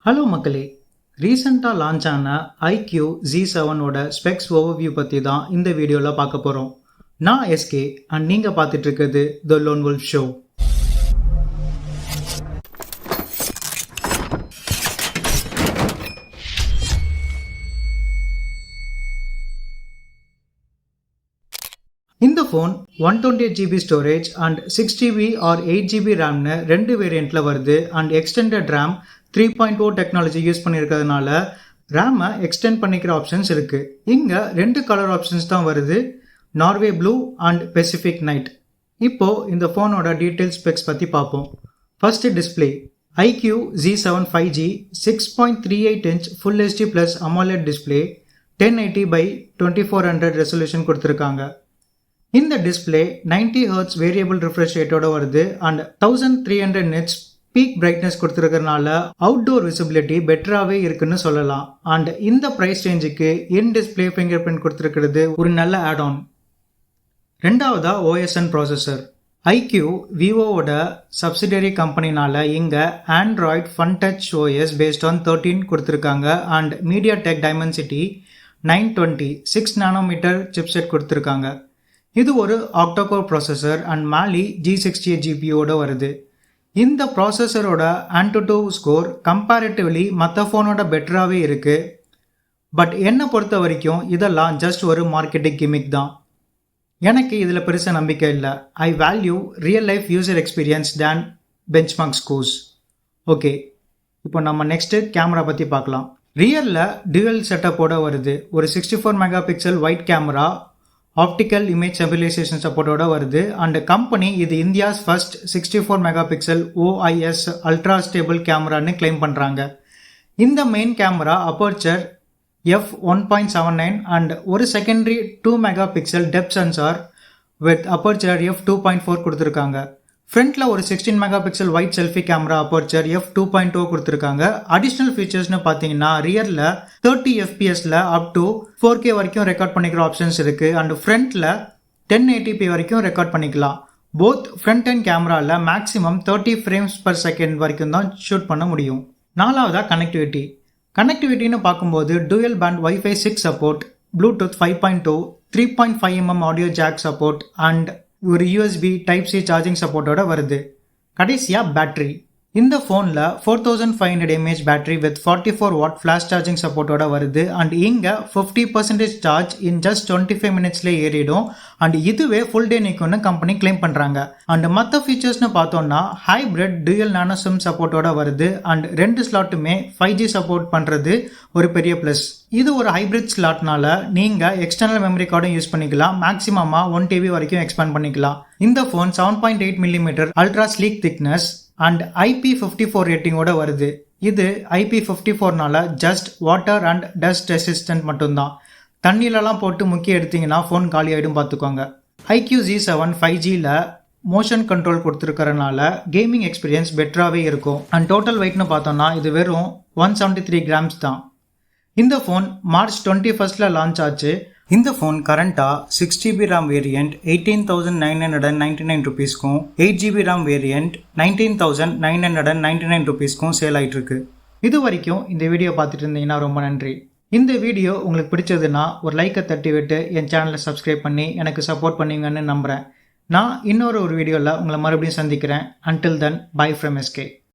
Hello மக்களே, ரீசெண்டாக launch ஆன IQOO Z7 ஓட ஸ்பெக்ஸ் ஓவர்வியூ பற்றி தான் இந்த வீடியோவில் பார்க்க போகிறோம். நான் எஸ்கே அண்ட் நீங்கள் பார்த்துட்டு இருக்கிறது த லோன் வுல்ஃப் ஷோ. இந்த phone 128GB storage and 6GB or 8GB ரேம்னு ரெண்டு வேரியண்ட்டில் வருது and extended RAM 3.0 technology use பண்ணியிருக்கிறதுனால ரேமை எக்ஸ்டெண்ட் பண்ணிக்கிற ஆப்ஷன்ஸ் இருக்குது. இங்கே ரெண்டு கலர் ஆப்ஷன்ஸ் தான் வருது, Norway blue and Pacific night. இப்போது இந்த ஃபோனோட டீட்டெயில் ஸ்பெக்ஸ் பற்றி பார்ப்போம். First display IQOO Z7 5G 6.38 inch Full HD Plus AMOLED display 1080x2400 resolution கொடுத்துருக்காங்க. இந்த டிஸ்பிளே 90Hz வேரியபிள் ரிஃப்ரெஷ் ரேட்டோட வருது அண்ட் 1300 nits பீக் பிரைட்னஸ் கொடுத்துருக்கறனால அவுட்டோர் விசிபிலிட்டி பெட்டராகவே இருக்குன்னு சொல்லலாம். அண்ட் இந்த ப்ரைஸ் ரேஞ்சுக்கு இன் டிஸ்பிளே ஃபிங்கர் பிரிண்ட் கொடுத்துருக்கிறது ஒரு நல்ல ஆட் ஆன். ரெண்டாவதா OSN ப்ராசஸர். IQOO விவோவோட சப்சிடரி கம்பெனினால இங்கே Android fun touch OS based on 13 கொடுத்துருக்காங்க and MediaTek Dimensity 920 6 nanometre chipset கொடுத்துருக்காங்க. இது ஒரு ஆக்டோகோர் ப்ராசஸர் அண்ட் மேலி G68 GPUவோட வருது. இந்த ப்ராசஸரோட AnTuTu ஸ்கோர் கம்பேரிட்டிவ்லி மற்ற ஃபோனோட பெட்டராகவே இருக்குது. பட் என்னை பொறுத்த வரைக்கும் இதெல்லாம் ஜஸ்ட் ஒரு மார்க்கெட்டிங் கிமிக் தான். எனக்கு இதில் பெருசாக நம்பிக்கை இல்லை. ஐ value real life user experience தேன் பெஞ்ச்மார்க் ஸ்கோர்ஸ். ஓகே, இப்போ நம்ம நெக்ஸ்ட்டு கேமரா பற்றி பார்க்கலாம். ரியரில் டியூவல் செட்டப்போட வருது. ஒரு 64 MP wide camera optical image stabilization சப்போர்ட்டோட வருது அண்ட் கம்பெனி இது India's first 64 MP OIS ultra stable கேமரான்னு கிளைம் பண்ணுறாங்க. இந்த main camera aperture f1.79 and ஒரு secondary 2 MP depth sensor with aperture f2.4 கொடுத்துருக்காங்க. ஃப்ரண்ட்ல ஒரு 16 MP wide selfie camera aperture f2.0 கொடுத்துருக்காங்க. அடிஷ்னல் ஃபீச்சர்ஸ்னு பார்த்தீங்கன்னா ரியரில் 30 FPSல அப் டு 4K வரைக்கும் ரெக்கார்ட் பண்ணிக்கிற ஆப்ஷன்ஸ் இருக்குது அண்ட் ஃப்ரண்ட்ல 1080p வரைக்கும் ரெக்கார்ட் பண்ணிக்கலாம். போத் ஃப்ரண்ட் அண்ட் கேமராவில் மேக்ஸிமம் 30 frames/second வரைக்கும் தான் ஷூட் பண்ண முடியும். நாலாவதா கனெக்டிவிட்டின்னு பார்க்கும்போது dual band Wi-Fi 6 support, Bluetooth 5.2, 3.5mm audio jack support and ஒரு USB Type-C சார்ஜிங் சப்போர்ட்டோட வருது. கடைசியாக பேட்டரி. இந்த ஃபோனில் 4500 mAh battery with 44 watt flash charging சப்போர்ட்டோட வருது அண்ட் இங்கே 50% சார்ஜ் இன் ஜஸ்ட் 25 minutesலேயே ஏறிடும் அண்ட் இதுவே ஃபுல் டே நிற்கும்னு கம்பெனி கிளைம் பண்ணுறாங்க. அண்ட் மற்ற ஃபீச்சர்ஸ்னு பார்த்தோன்னா ஹைப்ரிட் டூயல் நானோ சிம் சப்போர்ட்டோட வருது அண்ட் ரெண்டு ஸ்லாட்டுமே 5G சப்போர்ட் பண்ணுறது ஒரு பெரிய ப்ளஸ். இது ஒரு ஹைப்ரிட் ஸ்லாட்னால நீங்கள் எக்ஸ்டர்னல் மெமரி கார்டும் யூஸ் பண்ணிக்கலாம். மேக்ஸிமமாக 1 TB வரைக்கும் எக்ஸ்பேண்ட் பண்ணிக்கலாம். இந்த phone 7.8mm ultra sleek thickness and IP54 ரேட்டிங்கோட வருது. இது IP54னால just water and dust resistant மட்டும்தான். தண்ணியிலலாம் போட்டு முக்கிய எடுத்தீங்கன்னா ஃபோன் காலி ஆகிடும் பார்த்துக்கோங்க. IQOO Z7 5Gல மோஷன் கண்ட்ரோல் கொடுத்துருக்கறனால கேமிங் எக்ஸ்பீரியன்ஸ் பெட்டராகவே இருக்கும் அண்ட் டோட்டல் வெயிட்னு பார்த்தோன்னா இது வெறும் 173 grams தான். இந்த ஃபோன் மார்ச் 21st லான்ச் ஆச்சு. இந்த ஃபோன் கரண்ட்டாக 6GB RAM வேரியண்ட் 18,999 rupeesக்கும் 8GB RAM வேரியண்ட் 19,999 rupeesக்கும் சேல் ஆகிட்டுருக்கு. இது வரைக்கும் இந்த வீடியோ பார்த்துட்டு இருந்தீங்கன்னா ரொம்ப நன்றி. இந்த வீடியோ உங்களுக்கு பிடிச்சதுன்னா ஒரு லைக்கை தட்டி விட்டு என் சேனலை சப்ஸ்கிரைப் பண்ணி எனக்கு சப்போர்ட் பண்ணுவீங்கன்னு நம்புகிறேன். நான் இன்னொரு வீடியோவில் உங்களை மறுபடியும் சந்திக்கிறேன். Until then, bye from SK.